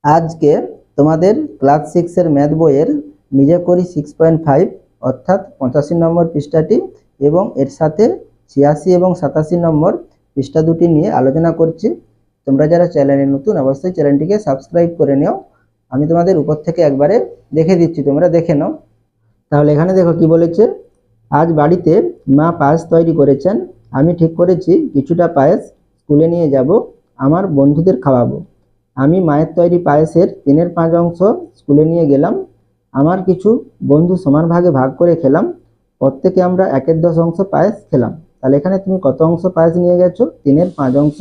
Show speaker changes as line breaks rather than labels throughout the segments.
আজকে তোমাদের ক্লাস 6 এর ম্যাথ বইয়ের নিজে করি 6.5 অর্থাৎ 85 নম্বর পৃষ্ঠাটি এবং এর সাথে 86 এবং 87 নম্বর পৃষ্ঠা দুটি নিয়ে আলোচনা করছি। তোমরা যারা চ্যানেলে নতুন অবশ্যই চ্যানেলটিকে সাবস্ক্রাইব করে নিও। আমি তোমাদের উপর থেকে একবারে দেখে দিচ্ছি, তোমরা দেখে নাও। তাহলে এখানে দেখো কি বলেছে, আজ বাড়িতে মা পায়েস তৈরি করেছেন। আমি ঠিক করেছি কিছুটা পায়েস স্কুলে নিয়ে যাব, আমার বন্ধুদের খাওয়াবো। আমি মায়ের তৈরি পায়েসের 3/5 অংশ স্কুলে নিয়ে গেলাম। আমার কিছু বন্ধু সমান ভাগে ভাগ করে খেলাম। প্রত্যেকে আমরা 1/10 অংশ পায়েস খেলাম। তাহলে এখানে তুমি কত অংশ পায়েস নিয়ে গেছো? 3/5 অংশ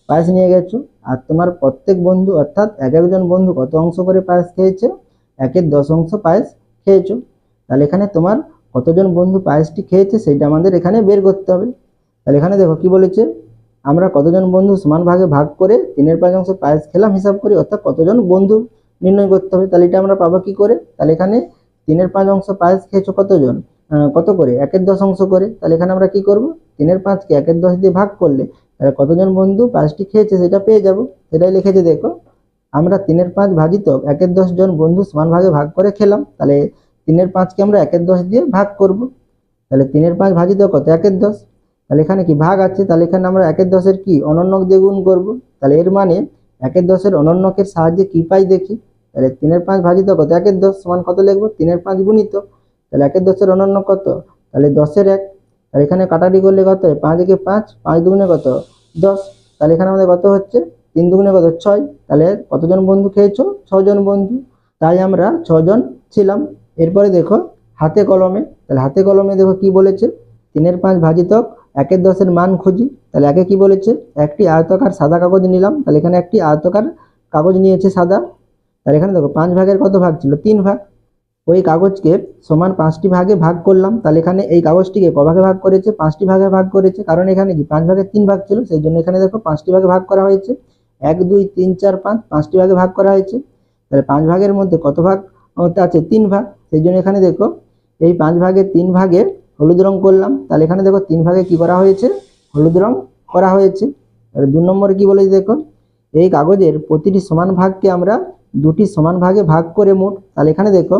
পায়েস নিয়ে গেছো। আর তোমার প্রত্যেক বন্ধু অর্থাৎ এক একজন বন্ধু কত অংশ করে পায়েস খেয়েছে? 1/10 অংশ পায়েস খেয়েছো। তাহলে এখানে তোমার কতজন বন্ধু পায়েসটি খেয়েছে সেটা আমাদের এখানে বের করতে হবে। তাহলে এখানে দেখো কি বলেছে, আমরা কতজন বন্ধু সমান ভাগে ভাগ করে 3/5 অংশ পায়েস খেলাম হিসাব করি, অর্থাৎ কতজন বন্ধু নির্ণয় করতে হবে। তাহলে এটা আমরা পাবো কি করে? তাহলে এখানে 3/5 অংশ পায়েস খেয়েছো কতজন, কত করে? 1/10 অংশ করে। তাহলে এখানে আমরা কি করব, 3/5 কে 1/10 দিয়ে ভাগ করলে তাহলে কতজন বন্ধু পায়েসটি খেয়েছে সেটা পেয়ে যাব। সেটাই লিখেছে দেখো, আমরা 3/5 ভাজিত 1/10 জন বন্ধু সমান ভাগে ভাগ করে খেলাম। তাহলে 3/5 কে আমরা 1/10 দিয়ে ভাগ করব। তাহলে 3/5 ভাজিত কত? 1/10। তাহলে এখানে কি ভাগ আছে, তাহলে এখানে আমরা 1/10 এর কি অনন্যক দিয়ে গুণ করব। তাহলে এর মানে 1/10 এর অনন্যকের সাহায্যে কি পাই দেখি। তাহলে 3/5 ভাজিত কত? 1/10 সমান কত লিখবো? 3/5 গুণিত, তাহলে 1/10 এর অনন্য কত? তাহলে 10-এর 1। তাহলে এখানে কাটাটি করলে কত হয়? 5 একে 5, 5 দুগুণে কত? 10। তাহলে এখানে আমাদের কত হচ্ছে? 3 দুগুণে কত? 6। তাহলে কতজন বন্ধু খেয়েছো? 6 জন বন্ধু। তাই আমরা 6 জন ছিলাম। এরপরে দেখো হাতে কলমে। তাহলে হাতে কলমে দেখো কি বলেছে, 3/5 ভাজিতক 1/10 এর মান খুঁজি। তাহলে একে কি বলেছে, একটি আয়তাকার সাদা কাগজ নিলাম। তাহলে এখানে একটি আয়তাকার কাগজ নিয়েছে সাদা। তাহলে এখানে দেখো 5 ভাগের কত ভাগ ছিল? 3 ভাগ। ওই কাগজকে সমান 5টি ভাগে ভাগ করলাম। তাহলে এখানে এই কাগজটিকে ক ভাগে ভাগ করেছে? 5টি ভাগে ভাগ করেছে, কারণ এখানে কি 5 ভাগের 3 ভাগ ছিল, সেই জন্য এখানে দেখো 5টি ভাগে ভাগ করা হয়েছে। 1 2 3 4 5, 5টি ভাগে ভাগ করা হয়েছে। তাহলে 5 ভাগের মধ্যে কত ভাগ আছে? 3 ভাগ। সেই জন্য এখানে দেখো এই 5 ভাগের 3 ভাগে হলুদ রং করলাম। তাহলে এখানে দেখো 3 ভাগে কি করা হয়েছে? হলুদ রং করা হয়েছে। তাহলে 2 নম্বরে কি বলেছে দেখো, এই কাগজের প্রতিটি সমান ভাগকে আমরা 2টি সমান ভাগে ভাগ করে মোট। তাহলে এখানে দেখো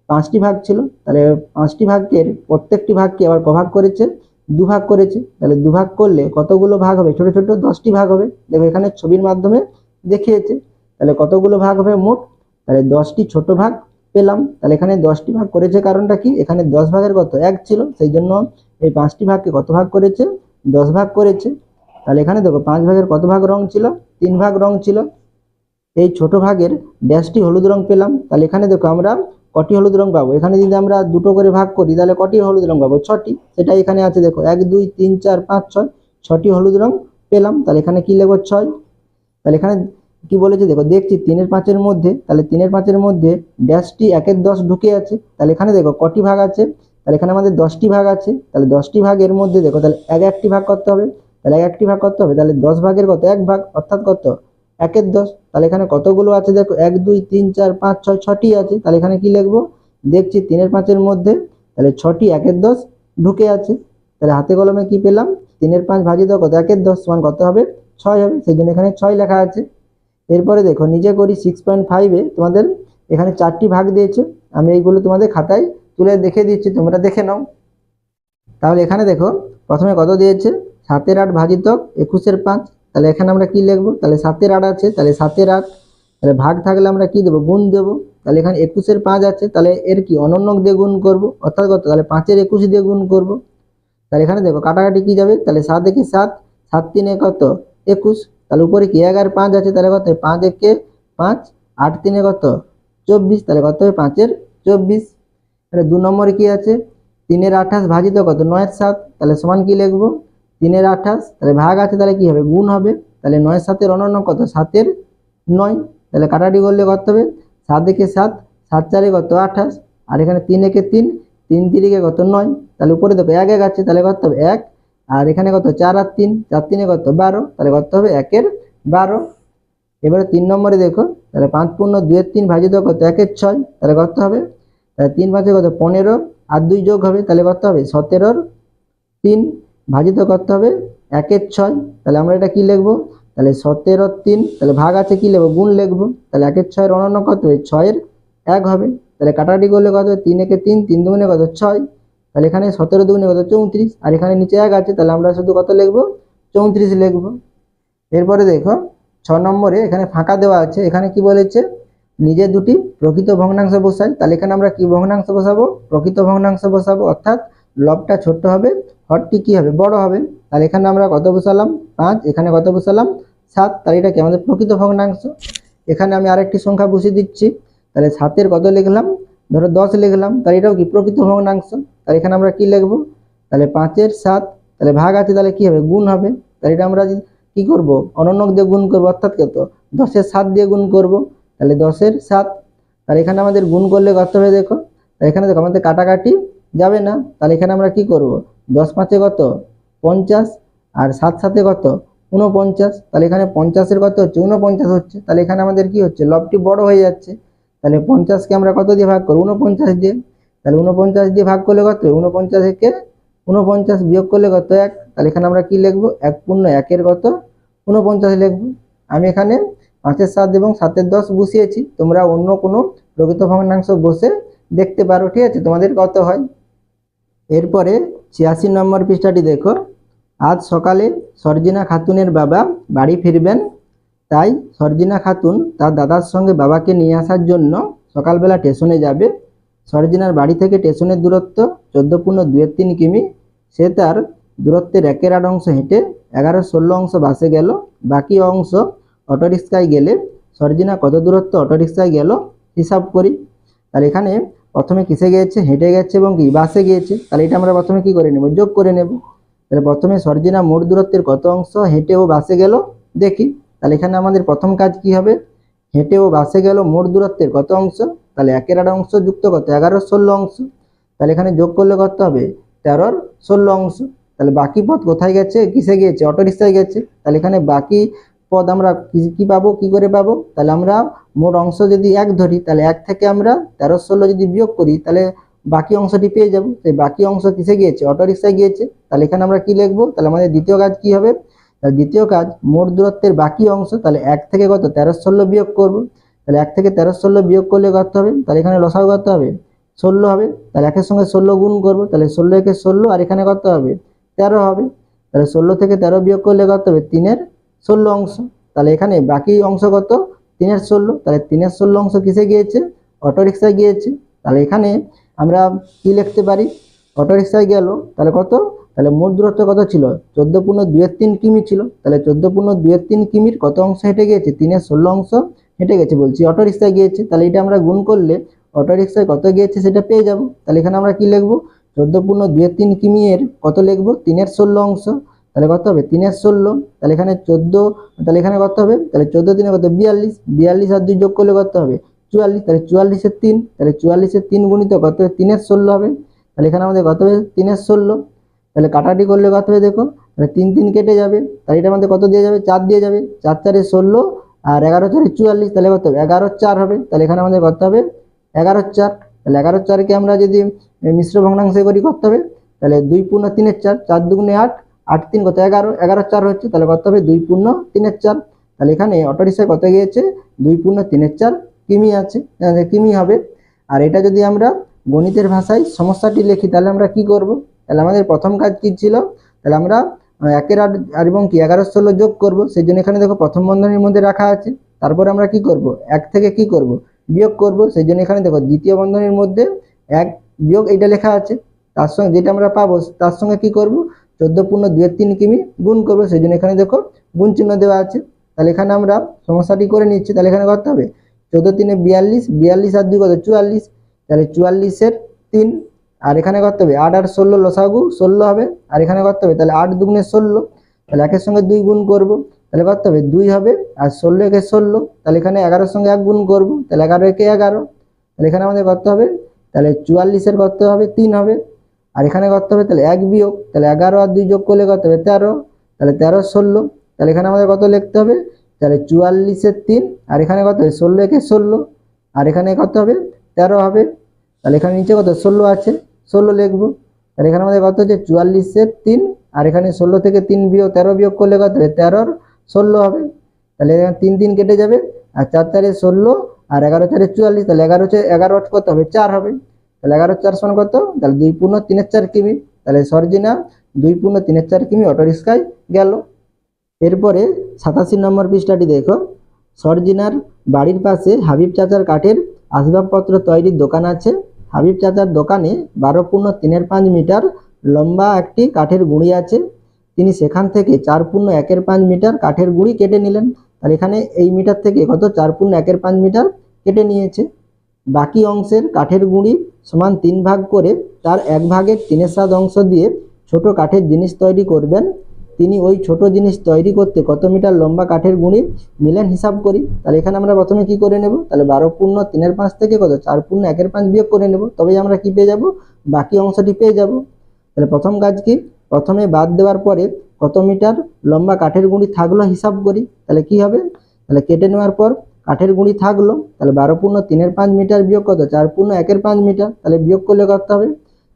5টি ভাগ ছিল, তাহলে 5টি ভাগের প্রত্যেকটি ভাগকে আবার ক ভাগ করেছে? 2 ভাগ করেছে। তাহলে 2 ভাগ করলে কতগুলো ভাগ হবে? ছোট ছোট 10টি ভাগ হবে। দেখো এখানে ছবির মাধ্যমে দেখিয়েছে। তাহলে কতগুলো ভাগ হবে মোট? তাহলে 10টি ছোট ভাগ পেলাম। তাহলে এখানে 10টি ভাগ করেছে, কারণটা কি? এখানে 10 ভাগের কত? 1 ছিল, সেই জন্য এই 5টি ভাগকে কত ভাগ করেছে? 10 ভাগ করেছে। তাহলে এখানে দেখো 5 ভাগের কত ভাগ রং ছিল? 3 ভাগ রং ছিল। এই ছোট ভাগের ড্যাশটি হলুদ রং পেলাম। তাহলে এখানে দেখো আমরা কটি হলুদ রং পাবো? এখানে যদি আমরা দুটো করে ভাগ করি তাহলে কটি হলুদ রং পাবো? 6টি। সেটাই এখানে আছে দেখো, 1 2 3 4 5 6, 6টি হলুদ রং পেলাম। তাহলে এখানে কি লিখবো? 6। তাহলে এখানে কি বলেছে দেখো, দেখছি 3/5 মধ্যে, তাহলে 3/5 মধ্যে ড্যাশটি 1/10 ঢুকে আছে। তাহলে এখানে দেখো কটি ভাগ আছে? তাহলে এখানে আমাদের 10টি ভাগ আছে। তাহলে 10টি ভাগের মধ্যে দেখো তাহলে একটি ভাগ করতে হবে। তাহলে একটি ভাগ করতে হবে, তাহলে 10 ভাগের কত? 1 ভাগ, অর্থাৎ কত? 1/10। তাহলে এখানে কতগুলো আছে দেখো, 1 2 3 4 5 6, 6টি আছে। তাহলে এখানে কি লিখবো? দেখছি 3/5 মধ্যে তাহলে 6টি 1/10 ঢুকে আছে। তাহলে হাতে কলমে কি পেলাম? 3/5 ভাজিত কত? 1/10 সমান কত হবে? 6 হবে, সেই জন্য এখানে 6 লেখা আছে। এরপরে দেখো নিজে করি 6.5 তোমাদের এখানে 4টি ভাগ দিয়েছে। আমি এইগুলো তোমাদের খাতায় তুলে দেখে দিচ্ছি, তোমরা দেখে নাও। তাহলে এখানে দেখো প্রথমে কত দিয়েছে? 7/8 ভাজিত 21/5। তাহলে এখানে আমরা কি লিখবো? তাহলে 7/8 আছে, তাহলে 7/8। তাহলে ভাগ থাকলে আমরা কি দেবো? গুণ দেবো। তাহলে এখানে 21/5 আছে, তাহলে এর কি অনন্যক দিয়ে গুণ করবো, অর্থাৎ কত? তাহলে 5-এর 21 দিয়ে গুণ করবো। তাহলে এখানে দেখো কাটাকাটি কি যাবে? তাহলে 7 একে 7, 7 3 কত? 21। তাহলে উপরে কি 1 আর 5 আছে, তাহলে কত? 5 একে 5, 8 3 কত? 24। তাহলে কত হবে? 5-এর 24। তাহলে 2 নম্বরে কি আছে? 3-এর 28 ভাজিত কত? 9-এর 7। তাহলে সমান কি লিখবো? 3-এর 28, তাহলে ভাগ আছে, তাহলে কি হবে? গুণ হবে। তাহলে 9-এর 7-এর অনন্য কত? 7-এর 9। তাহলে কাটাকাটি করলে কত হবে? 7 একে 7, 7 4 কত? 28। আর এখানে 3 একে 3, 3 3 কত? 9। তাহলে উপরে দেখো 1 1 আছে, তাহলে কত হবে? 1। আর এখানে কত? 4 আর 3, 4 3 কত? 12। তাহলে কত হবে? 1-এর 12। এবারে 3 নম্বরে দেখো, তাহলে 5 পূর্ণ 2-এর 3 ভাজিত কত? 1-এর 6। তাহলে কত হবে? তাহলে 3 5 কত? 15, আর 2 যোগ হবে, তাহলে কত হবে? 17-এর 3 ভাজিত করতে হবে 1-এর 6। তাহলে আমরা এটা কি লিখবো? তাহলে 17 3, তাহলে ভাগ আছে কি লিখবো, গুণ লিখবো। তাহলে 1 এর 6 এর অনন্য কত হবে, 6 এর 1 হবে। তাহলে কাটাকাটি করলে কত হবে, 3 একে 3, 3 দুগুণে কত 6। তাহলে এখানে 17 দুগুণে কত 34, আর এখানে নিচে 1 আছে, তাহলে আমরা শুধু কত লিখবো, 34 লিখবো। এরপরে দেখো 6 নম্বরে এখানে ফাঁকা দেওয়া আছে, এখানে কি বলেছে, নিজে দুটি প্রকৃত ভগ্নাংশ বসাই। তাহলে এখানে আমরা কি ভগ্নাংশ বসাবো, প্রকৃত ভগ্নাংশ বসাবো, অর্থাৎ লবটা ছোট হবে, হরটি কি হবে, বড় হবে। তাহলে এখানে আমরা কত বসালাম, 5, এখানে কত বসালাম, 7। তাহলে এটা কি আমাদের প্রকৃত ভগ্নাংশ। এখানে আমি আরেকটি সংখ্যা বসিয়ে দিচ্ছি, তাহলে 7 কত লিখলাম, ধরো 10 লিখলাম, তাহলে এটাও কি প্রকৃত ভগ্নাংশ। তাহলে এখানে আমরা কি লিখবো, তাহলে 5 এর 7, তাহলে ভাগ আছে, তাহলে কি হবে, গুণ হবে। তাহলে এটা আমরা কি করব, অনন্যক দিয়ে গুণ করবো, অর্থাৎ কত, 10 এর 7 দিয়ে গুণ করব। তাহলে 10 এর 7, তাহলে এখানে আমাদের গুণ করলে কত হবে দেখো, এখানে দেখো আমাদের কাটাকাটি যাবে না। তাহলে এখানে আমরা কি করব, 10 5 কত 50, আর 7 7 কত 49। তাহলে এখানে 50 কত হচ্ছে, 49 হচ্ছে। তাহলে এখানে আমাদের কি হচ্ছে, লবটি বড় হয়ে যাচ্ছে। তাহলে 50কে আমরা কত দিয়ে ভাগ করব, 49 দিয়ে। তাহলে 49 দিয়ে ভাগ করলে কত, 49 থেকে 49 বিয়োগ করলে কত, 1। তাহলে এখানে আমরা কি লিখবো, 1 পূর্ণ 1 এর কত 49 লিখবো। আমি এখানে 5 এর 7 এবং 7 এর 10 বসিয়েছি, তোমরা অন্য কোনো প্রকৃত ভগ্নাংশ বসে দেখতে পারো, ঠিক আছে, তোমাদের কত হয়। এরপরে 86 নম্বর পৃষ্ঠাটি দেখো, আজ সকালে সরজিনা খাতুনের বাবা বাড়ি ফিরবেন, তাই সরজিনা খাতুন তার দাদার সঙ্গে বাবাকে নিয়ে আসার জন্য সকালবেলা স্টেশনে যাবে। সরজিনার বাড়ি থেকে স্টেশনের দূরত্ব 14.23 কিমি। সে তার দূরত্বের 1/8 অংশ হেঁটে, 11/16 অংশ বাসে গেল, বাকি অংশ অটোরিক্সায় গেলে সরজিনা কত দূরত্ব অটোরিক্সায় গেল হিসাব করি। তাহলে এখানে প্রথমে কিসে গিয়েছে, হেঁটে গেছে এবং কি বাসে গিয়েছে। তাহলে এটা আমরা প্রথমে কি করে নেব, যোগ করে নেব। তাহলে প্রথমে সরজিনা মোট দূরত্বের কত অংশ হেঁটে ও বাসে গেল দেখি। তাহলে এখানে আমাদের প্রথম কাজ কি হবে, হেঁটে ও বাসে গেল মোট দূরত্বের কত অংশ, তাহলে 1/8 অংশ যুক্ত কত 11/16 অংশ। তাহলে এখানে যোগ করলে কত হবে, 13/16 অংশ। তাহলে বাকি পথ কোথায় গেছে, কিসে গিয়েছে, অটোরিক্সায় গেছে। তাহলে এখানে বাকি পদ আমরা কি পাবো, কি করে পাবো, তাহলে আমরা মোট অংশ যদি 1 ধরি, তাহলে 1 থেকে আমরা 13/16 যদি বিয়োগ করি, তাহলে বাকি অংশটি পেয়ে যাবো। সেই বাকি অংশ কিসে গিয়েছে, অটোরিক্সায় গিয়েছে। তাহলে এখানে আমরা কি লিখবো, তাহলে আমাদের দ্বিতীয় কাজ কি হবে, দ্বিতীয় কাজ মোট দূরত্বের বাকি অংশ, তাহলে 1 থেকে কত 13/16 বিয়োগ করব। তাহলে 1 থেকে 13/16 বিয়োগ করলে কত হবে, তাহলে এখানে লসাগু কত হবে, 16 হবে। তাহলে 1 এর সঙ্গে 16 গুণ করব, তাহলে 16 একে 16, আর এখানে কত হবে 13 হবে। তাহলে 16 থেকে 13 বিয়োগ করলে কত হবে, 3/16 অংশ। তাহলে এখানে বাকি অংশ কত, 3/16। তাহলে 3/16 অংশ কিসে গিয়েছে, অটোরিক্সায় গিয়েছে। তাহলে এখানে আমরা কি লিখতে পারি, অটোরিক্সায় গেল, তাহলে কত, তাহলে মোট দূরত্ব কত ছিল, 14.23 কিমি ছিল। তাহলে 14.23 কিমির কত অংশ হেঁটে গিয়েছে, 3/16 অংশ হেঁটে গেছে বলছি, অটোরিক্সায় গিয়েছে। তাহলে এটা আমরা গুণ করলে অটোরিক্সায় কত গিয়েছে সেটা পেয়ে যাব। তাহলে এখানে আমরা কি লিখবো, 14.23 কিমি এর কত লিখবো, 3/16 অংশ। তাহলে কত হবে, 3/16। তাহলে এখানে 14, তাহলে এখানে কত হবে, তাহলে 14 দিনে কত 42, 42 আর 2 যোগ করলে কত হবে 44। তাহলে 44 এর 3, তাহলে 44 এর 3 গুণিত কত হবে, 3/16 হবে। তাহলে এখানে আমাদের কত হবে, 3/16। তাহলে কাটাটি করলে কত হবে দেখো, তাহলে 3 3 কেটে যাবে। তাহলে এটা আমাদের কত দিয়ে যাবে, 4 দিয়ে যাবে। 4 4 16, আর 11 4 44, তাহলে কত হবে 11/4 হবে। তাহলে এখানে আমাদের কত হবে 11/4। তাহলে 11/4কে আমরা যদি মিশ্র ভগ্নাংশে করি কত হবে, তাহলে 2 পূর্ণ 3/4, 4 দুগুণে 8, 8 3 কত 11, 11/4 হচ্ছে। তাহলে কত হবে 2 পূর্ণ 3/4। তাহলে এখানে অটোরিক্সায় কত গিয়েছে, 2 পূর্ণ 3/4 কিমি আছে, কিমি হবে। আর এটা যদি আমরা গণিতের ভাষায় সমস্যাটি লিখি, তাহলে আমরা কি করব, তাহলে আমাদের প্রথম কাজ কি ছিল, তাহলে আমরা 1/8 এবং কি 11/16 যোগ করব। সেই জন্য এখানে দেখো প্রথম বন্ধনীর মধ্যে রাখা আছে। তারপরে আমরা কি করব, 1 থেকে কি করব, বিয়োগ করব। সেই জন্য এখানে দেখো দ্বিতীয় বন্ধনীর মধ্যে 1 বিয়োগ এইটা লেখা আছে, তার সঙ্গে যেটা আমরা পাবো তার সঙ্গে কি করব, 14.23 কিমি গুণ করব। সেই জন্য এখানে দেখো গুণ চিহ্ন দেওয়া আছে। তাহলে এখানে আমরা সমস্যাটি করে নিচ্ছি। তাহলে এখানে কত হবে, 14 3 42, 42 আর 2 কত 44। তাহলে 44 এর 3, আর এখানে কত হবে 8 আর 16 লসাগু 16 হবে। আর এখানে কত হবে, তাহলে 8 দুগুণে 16, তাহলে 1 এর সঙ্গে 2 গুণ করব, তাহলে কত হবে 2 হবে। আর 16 একে 16, তাহলে এখানে 11 এর সঙ্গে 1 গুণ করব, তাহলে 11 একে 11। তাহলে এখানে আমাদের কত হবে, তাহলে 44 এর কত হবে 3 হবে। আর এখানে কত হবে, তাহলে 1 বিয়োগ, তাহলে 11 আর 2 যোগ করলে কত হবে 13, তাহলে 13/16। তাহলে এখানে আমাদের কত লিখতে হবে, তাহলে 44 এর 3, আর এখানে কত হবে 16 একে 16, আর এখানে কত হবে 13 হবে। তাহলে এখানে নিচে কত 16 আছে, 16 লিখবো। তাহলে এখানে আমাদের কত হচ্ছে 44 এর 3, আর এখানে 16 থেকে 3 বিয়োগ 13 বিয়োগ করলে কত হবে 13 16 হবে। তাহলে এখানে 3 3 কেটে যাবে, আর 4 4 16 আর 11 4 44, তাহলে 11 কত হবে 4 হবে। তাহলে 11 4 সমান কত, তাহলে 2 পূর্ণ 3 4 কিমি। তাহলে সরজিনা 2 পূর্ণ 3 4 কিমি অটো রিক্সায় গেল। এরপরে 87 নম্বর পৃষ্ঠাটি দেখো। সরজিনার বাড়ির পাশে হাবিব চাচার কাঠের আসবাবপত্র তৈরির দোকান আছে। হাবিব চাচার দোকানে 12.3 মিটার লম্বা একটি কাঠের গুঁড়ি আছে। তিনি সেখান থেকে 4.1 মিটার কাঠের গুঁড়ি কেটে নিলেন। তাহলে এখানে এই মিটার থেকে কত 4.1 মিটার কেটে নিয়েছে। বাকি অংশের কাঠের গুঁড়ি সমান 3 ভাগ করে তার 1 ভাগের 3/7 অংশ দিয়ে ছোট কাঠের জিনিস তৈরি করবেন। তিনি ওই ছোট জিনিস তৈরি করতে কত মিটার লম্বা কাঠের গুঁড়ি নিলেন হিসাব করি। তাহলে এখানে আমরা প্রথমে কি করে নেব, তাহলে 12.3/5 থেকে কত 4.1/5 বিয়োগ করে নেব, তবেই আমরা কি পেয়ে যাব, বাকি অংশটি পেয়ে যাব। তাহলে প্রথম কাজ কি, প্রথমে বাদ দেওয়ার পরে কত মিটার লম্বা কাঠের গুঁড়ি থাকলো হিসাব করি। তাহলে কি হবে, তাহলে কেটে নেওয়ার পর কাঠের গুঁড়ি থাকলো, তাহলে 12.3/5 মিটার বিয়োগ কত 4.1/5 মিটার, তাহলে বিয়োগ করলে কত হবে,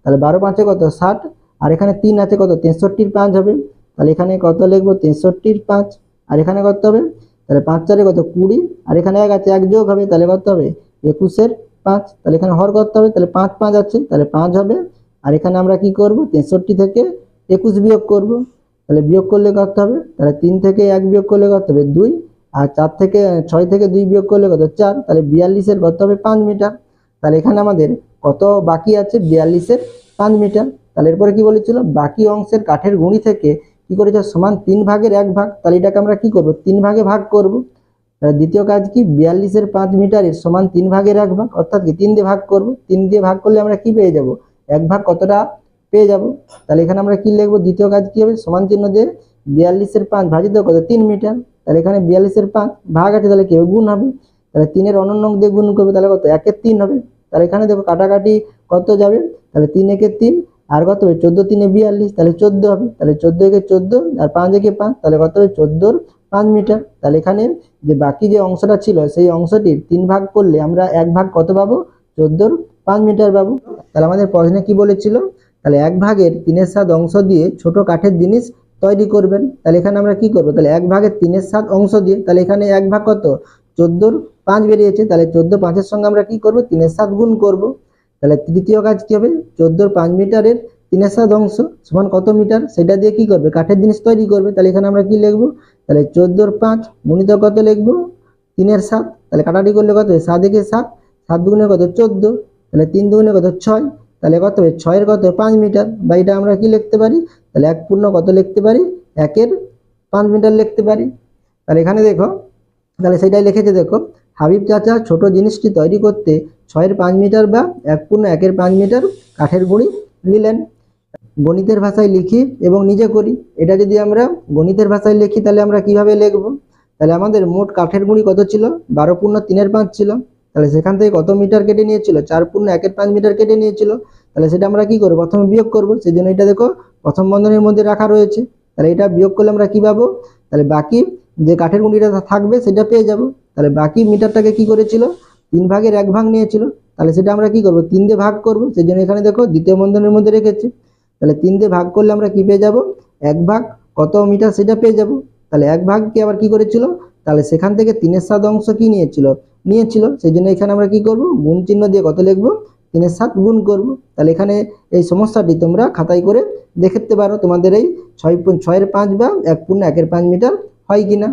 তাহলে 12 5 কত 60, আর এখানে 3 আছে কত 63 5 হবে। তাহলে এখানে কত লিখবো 63 5, আর এখানে কত হবে, তাহলে 5 4 কত 20, আর এখানে 1 আছে 1 যোগ হবে, তাহলে কত হবে 21 5। তাহলে এখানে হর করতে হবে, তাহলে 5 5 আছে, তাহলে 5 হবে। আর এখানে আমরা কি করব 63 থেকে 21 বিয়োগ করব। তাহলে বিয়োগ করলে কত হবে, তাহলে 3 থেকে 1 বিয়োগ করলে কত হবে 2, আর 4 থেকে 6 থেকে 2 বিয়োগ করলে কত 4, তাহলে 42 কত হবে 5 মিটার। তাহলে এখানে আমাদের কত বাকি আছে 42 5 মিটার। তাহলে এরপরে কি বলেছিল, বাকি অংশের কাঠের গুঁড়ি থেকে কি করেছে সমান 3 ভাগের 1 ভাগ। তাহলে এটাকে আমরা কি করব 3 ভাগে ভাগ করব। তাহলে দ্বিতীয় কাজ কি, 42 5 মিটারের সমান 3 ভাগের 1 ভাগ, অর্থাৎ কি 3 দিয়ে ভাগ করব। 3 দিয়ে ভাগ করলে আমরা কি পেয়ে যাব, 1 ভাগ কতটা পেয়ে যাব। তাহলে এখানে আমরা কি লিখবো, দ্বিতীয় কাজ কি হবে, সমান চিহ্ন দিয়ে 42 5 ভাজিত কত 3 মিটার। তাহলে এখানে 42 5 ভাগ আছে, তাহলে কি হবে গুণ হবে। তাহলে 3 অনন্য অঙ্ক দিয়ে গুণ করবে, তাহলে কত 1 3 হবে। তাহলে এখানে দেখো কাটাকাটি কত যাবে, তাহলে 3 1 3, আর কত হবে 14 3 42, তাহলে 14 হবে। তাহলে 14 1 14, আর 5 1 5, তাহলে কত হবে 14 5 মিটার। তাহলে এখানে যে বাকি যে অংশটা ছিল সেই অংশটির 3 ভাগ করলে আমরা 1 ভাগ কত পাবো, 14 5 মিটার পাবো। তাহলে আমাদের প্রশ্নে কি বলেছিল, তাহলে 1 ভাগের 3/7 অংশ দিয়ে ছোট কাঠের জিনিস তৈরি করবেন। তাহলে এখানে আমরা কি করব, তাহলে 1 ভাগের 3/7 অংশ দিয়ে, তাহলে এখানে 1 ভাগ কত 14 5 বেরিয়েছে, তাহলে 14 5-এর সঙ্গে আমরা কি করব 3/7 গুণ করব। তাহলে তৃতীয় কাজ কি হবে, 14 5 মিটারের 3/7 অংশ সমান কত মিটার, সেটা দিয়ে কি করবে কাঠের জিনিস তৈরি করবে। তাহলে এখানে আমরা কি লিখবো, তাহলে 14 5 গুণিত কত লিখবো 3/7, তাহলে কাটাটি করলে কত 7 1 7, 7 দুগুণে কত 14, তাহলে 3 দুগুণে কত 6, তাহলে কত হবে 6 কত 5 মিটার। বা এটা আমরা কি লিখতে পারি, তাহলে 1 পূর্ণ কত লিখতে পারি 1 5 মিটার লিখতে পারি। তাহলে এখানে দেখো, তাহলে সেটাই লিখেছে দেখো, হাবিব চাচা ছোট জিনিসটি তৈরি করতে 6 5 মিটার বা 1 পূর্ণ 1 5 মিটার কাঠের গুঁড়ি নিলেন। গণিতের ভাষায় লিখি এবং নিজে করি। এটা যদি আমরা গণিতের ভাষায় লিখি তাহলে আমরা কিভাবে লিখব, তাহলে আমাদের মোট কাঠের গুঁড়ি কত ছিল 12.3/5 ছিল। তাহলে সেখান থেকে কত মিটার কেটে নিয়েছিল 4.1/5 মিটার কেটে নিয়েছিল। তাহলে সেটা আমরা কি করব, প্রথমে বিয়োগ করব। সেই জন্য এটা দেখো প্রথম বন্ধনীর মধ্যে রাখা রয়েছে। তাহলে এটা বিয়োগ করলে আমরা কি পাবো, তাহলে বাকি যে কাঠের গুঁড়িটা থাকবে সেটা পেয়ে যাব। তাহলে বাকি মিটারটাকে কি করেছিল 3 ভাগের 1 ভাগ নিয়েছিল। তাহলে সেটা আমরা কি করব 3 দিয়ে ভাগ করব। সেই জন্য এখানে দেখো দ্বিতীয় বন্ধনীর মধ্যে রেখেছি। তাহলে 3 দিয়ে ভাগ করলে আমরা কি পেয়ে যাব, 1 ভাগ কত মিটার সেটা পেয়ে যাব। তাহলে 1 ভাগকে আবার কি করেছিল, তাহলে সেখান থেকে 3/7 অংশ কি নিয়েছিল। সেই জন্য এখানে আমরা কি করব, গুণ চিহ্ন দিয়ে কত লিখব 3/7 গুণ করব। তাহলে এখানে এই সমস্যাটি তোমরা খাতায় করে দেখতে পারো তোমাদের এই 6 5 বা 1 পূর্ণ 1/5 মিটার হয় কিনা।